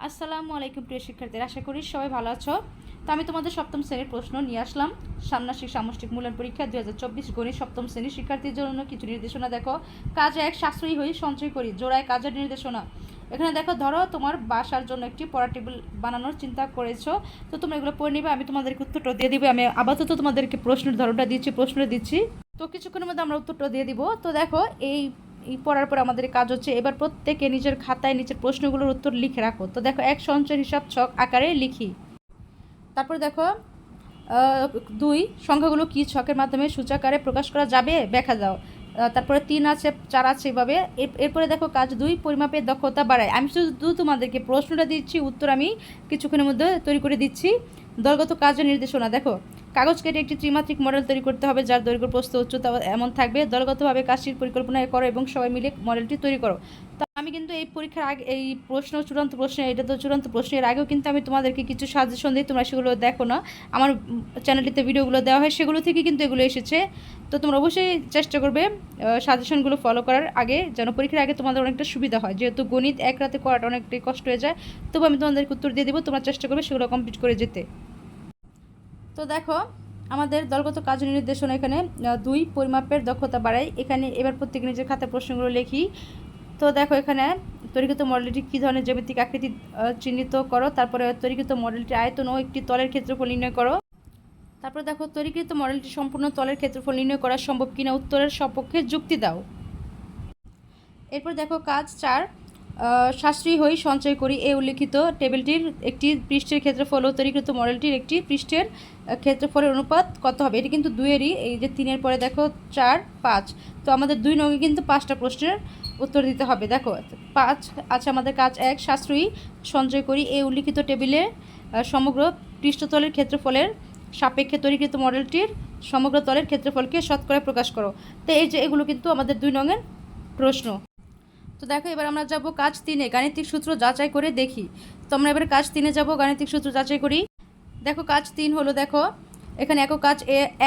আসসালামু আলাইকুম প্রিয় শিক্ষার্থীরা, আশা করি সবাই ভালো আছো। তো আমি তোমাদের সপ্তম শ্রেণীর প্রশ্ন নিয়ে আসলাম। ষান্মাসিক সামষ্টিক মূল্যায়ন পরীক্ষা 2024 গণিত সপ্তম শ্রেণীর শিক্ষার্থীর জন্য কিছু নির্দেশনা দেখো। কাজ এক, সাশ্রয়ী হয়ে সঞ্চয় করি, জোড়ায় কাজের নির্দেশনা। এখানে দেখো, ধরো তোমার বাসার জন্য একটি পড়া টেবিল বানানোর চিন্তা করেছো, তো তোমরা এগুলো পড়ে নিবে। আমি তোমাদেরকে উত্তরটা দিয়ে দিবে। আমি আপাতত তোমাদেরকে প্রশ্নের ধরনটা দিচ্ছি, তো কিছুক্ষণের মধ্যে আমরা উত্তরটা দিয়ে দিব। তো দেখো, এই পড়ার পর আমাদের কাজ হচ্ছে এবার প্রত্যেকে নিজের খাতায় নিচের প্রশ্নগুলোর উত্তর লিখে রাখো। তো দেখো, এক সঞ্চয় হিসাব ছক আকারে লিখি। তারপর দেখো, 2 সংখ্যাগুলো কি ছকের মাধ্যমে সূচাকারে প্রকাশ করা যাবে ব্যাখ্যা দাও। তারপরে 3 আছে, 4 আছে, এভাবে। এরপরে দেখো, কাজ 2 পরিমাপের দক্ষতা বাড়ায়। আমি শুধু তোমাদেরকে প্রশ্নটা দিচ্ছি, উত্তর আমি কিছুক্ষণের মধ্যে তৈরি করে দিচ্ছি। দলগত কাজের নির্দেশনা দেখো, কাগজ কেটে একটি ত্রিমাত্রিক মডেল তৈরি করতে হবে, যার দৈর্ঘ্য প্রস্থ উচ্চতা এমন থাকবে। দলগতভাবে কাজটির পরিকল্পনা করো এবং সবাই মিলে মডেলটি তৈরি করো। তো আমি কিন্তু এই পরীক্ষার আগে এই চূড়ান্ত প্রশ্ন, এটা তো চূড়ান্ত প্রশ্নের আগেও কিন্তু আমি তোমাদেরকে কিছু সাজেশন দিই, তোমরা সেগুলো দেখো না। আমার চ্যানেলটিতে ভিডিওগুলো দেওয়া হয়, সেগুলো থেকে কিন্তু এগুলো এসেছে। তো তোমরা অবশ্যই চেষ্টা করবে সাজেশনগুলো ফলো করার আগে, যেন পরীক্ষার আগে তোমাদের অনেকটা সুবিধা হয়। যেহেতু গণিত এক রাতে করাটা অনেকটাই কষ্ট হয়ে যায়, তবু আমি তোমাদেরকে উত্তর দিয়ে দেবো, তোমরা চেষ্টা করবে সেগুলো কমপ্লিট করে যেতে। তো দেখো, আমাদের দলগত কাজ নির্দেশনা এখানে 2 পরিমাপের দক্ষতা বাড়ায়। এখানে এবার প্রত্যেকে নিজের খাতায় প্রশ্নগুলো লিখি। তো দেখো, এখানে তৈরিকৃত মডেলটি কী ধরনের জ্যামিতিক আকৃতি চিহ্নিত করো। তারপরে তৈরিকৃত মডেলটির আয়তন ও একটি তলের ক্ষেত্রফল নির্ণয় করো। তারপরে দেখো, তৈরিকৃত মডেলটি সম্পূর্ণ তলের ক্ষেত্রফল নির্ণয় করা সম্ভব কিনা উত্তরের সপক্ষে যুক্তি দাও। এরপর দেখো, কাজ 4, সাশ্রয়ী হই সঞ্চয় করি। এই উল্লিখিত টেবিলটির একটি পৃষ্ঠের ক্ষেত্রফল ও তৈরিকৃত মডেলটির একটি পৃষ্ঠের ক্ষেত্রফলের অনুপাত কত হবে। এটি কিন্তু 2-এরই, এই যে 3-এর পরে দেখো 4, 5। তো আমাদের 2 নঙ্গে কিন্তু 5টা প্রশ্নের উত্তর দিতে হবে। দেখো, 5 আছে আমাদের। কাজ 1, সাশ্রয়ী সঞ্চয় করি। এই উল্লিখিত টেবিলে সমগ্র পৃষ্ঠতলের ক্ষেত্রফলের সাপেক্ষে তৈরিকৃত মডেলটির সমগ্র তলের ক্ষেত্রফলকে শতকরা প্রকাশ করো। তো এই যে এগুলো কিন্তু আমাদের 2 নঙের প্রশ্ন। তো দেখো, এবার আমরা যাব কাজ 3-এ, গাণিতিক সূত্র যাচাই করে দেখি। তো আমরা এবার কাজ 3-এ যাব, গাণিতিক সূত্র যাচাই করি। দেখো, কাজ 3 হলো, দেখো এখানে একক কাজ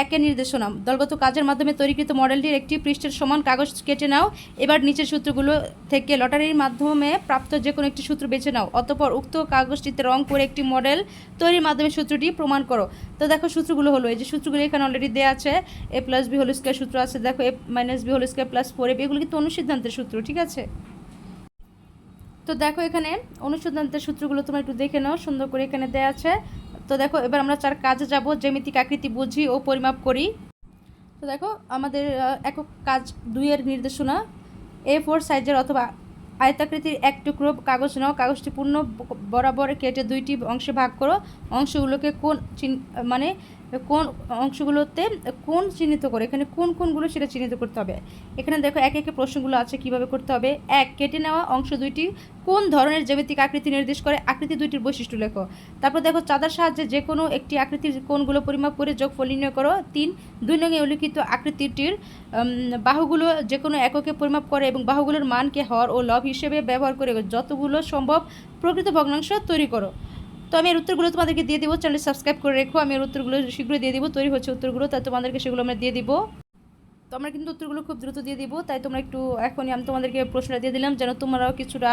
একের নির্দেশনা, দলগত কাজের মাধ্যমে তৈরিকৃত মডেলটির একটি পৃষ্ঠের সমান কাগজ কেটে নাও। এবার নিচের সূত্রগুলো থেকে লটারির মাধ্যমে প্রাপ্ত যে কোনো একটি সূত্র বেছে নাও। অতঃপর উক্ত কাগজটিতে রং করে একটি মডেল তৈরির মাধ্যমে সূত্রটি প্রমাণ করো। তো দেখো, সূত্রগুলো হলো এই যে সূত্রগুলো এখানে অলরেডি দেওয়া আছে। a+b² সূত্র আছে, দেখো a-b² + 4ab, এগুলো কিন্তু অনুসিদ্ধান্তের সূত্র, ঠিক আছে। তো দেখো, এখানে অনুসন্ধানের সূত্রগুলো তোমরা একটু দেখে নাও, সুন্দর করে এখানে দেওয়া আছে। তো দেখো, এবার আমরা 4 কাজে যাব, জ্যামিতিক আকৃতি বুঝি ও পরিমাপ করি। তো দেখো, আমাদের একক কাজ 2-এর নির্দেশনা, A4 সাইজের অথবা আয়তাকৃতির এক টুকরো কাগজ নাও। কাগজটি পূর্ণ বরাবর কেটে 2টি অংশে ভাগ করো। অংশগুলোকে কোন অংশগুলোতে কোন চিহ্নিত করে, এখানে কোনগুলো সেটা চিহ্নিত করতে হবে। এখানে দেখো, একে একে প্রশ্নগুলো আছে, কিভাবে করতে হবে। 1, কেটে নেওয়া অংশ 2টি কোন ধরনের জ্যামিতিক আকৃতি নির্দেশ করে, আকৃতি 2টির বৈশিষ্ট্য লেখো। তারপর দেখো, চাঁদার সাহায্যে যে কোনো একটি আকৃতির কোণগুলো পরিমাপ করে যোগফল নির্ণয় করো। 3, 2 নঙে উল্লিখিত আকৃতিটির বাহুগুলো যে কোনো এককে পরিমাপ করে এবং বাহুগুলোর মানকে হর ও লব হিসেবে ব্যবহার করে যতগুলো সম্ভব প্রকৃত ভগ্নাংশ তৈরি করো। তো আমি এর উত্তরগুলো তোমাদেরকে দিয়ে দেবো, চ্যানেল সাবস্ক্রাইব করে রেখো। আমি এর উত্তরগুলো শীঘ্রই দিয়ে দিব, তৈরি হচ্ছে উত্তরগুলো, তাই তোমাদেরকে সেগুলো আমরা দিয়ে দিব। তো আমরা কিন্তু উত্তরগুলো খুব দ্রুত দিয়ে দিব, তাই তোমরা একটু এখনই আমি তোমাদেরকে প্রশ্নটা দিয়ে দিলাম, যেন তোমরাও কিছুটা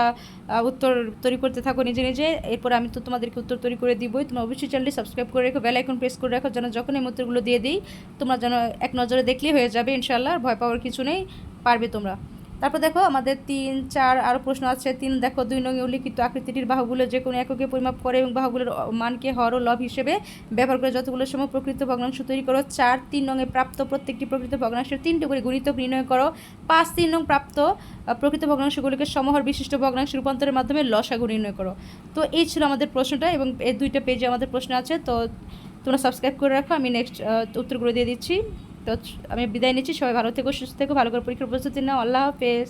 উত্তর তৈরি করতে থাকো নিজে নিজে। এরপর আমি তো তোমাদেরকে উত্তর তৈরি করে দিবই। তোমরা অবশ্যই চ্যানেলটি সাবস্ক্রাইব করে রেখো, বেল আইকন প্রেস করে রাখো, যেন যখন এই উত্তরগুলো দিয়ে দিই তোমরা যেন এক নজরে দেখলেই হয়ে যাবে ইনশাআল্লাহ। ভয় পাওয়ার কিছু নেই, পারবে তোমরা। তারপর দেখো, আমাদের 3, 4 আরও প্রশ্ন আছে। 3, দেখো 2 নঙে উল্লিখিত আকৃতিটির বাহুগুলো যে কোনো এককে পরিমাপ করে এবং বাহুগুলোর মানকে হর ও লব হিসেবে ব্যবহার করে যতগুলো সময় প্রকৃত ভগ্নাংশ তৈরি করো। 4, 3 নঙে প্রাপ্ত প্রত্যেকটি প্রকৃত ভগ্নাংশের 3টি করে গুণিতক নির্ণয় করো। 5, 3 নং প্রাপ্ত প্রকৃত ভগ্নাংশগুলিকে সমহর বিশিষ্ট ভগ্নাংশ রূপান্তরের মাধ্যমে লসাগু নির্ণয় করো। তো এই ছিল আমাদের প্রশ্নটা, এবং এই 2টা পেজে আমাদের প্রশ্ন আছে। তো তোমরা সাবস্ক্রাইব করে রাখো, আমি নেক্সট উত্তরগুলো দিয়ে দিচ্ছি। তো আমি বিদায় নিচ্ছি, সবাই ভালো থেকো, সুস্থ থেকো, ভালো করে পরীক্ষার প্রস্তুতি নাও। আল্লাহ হাফেজ।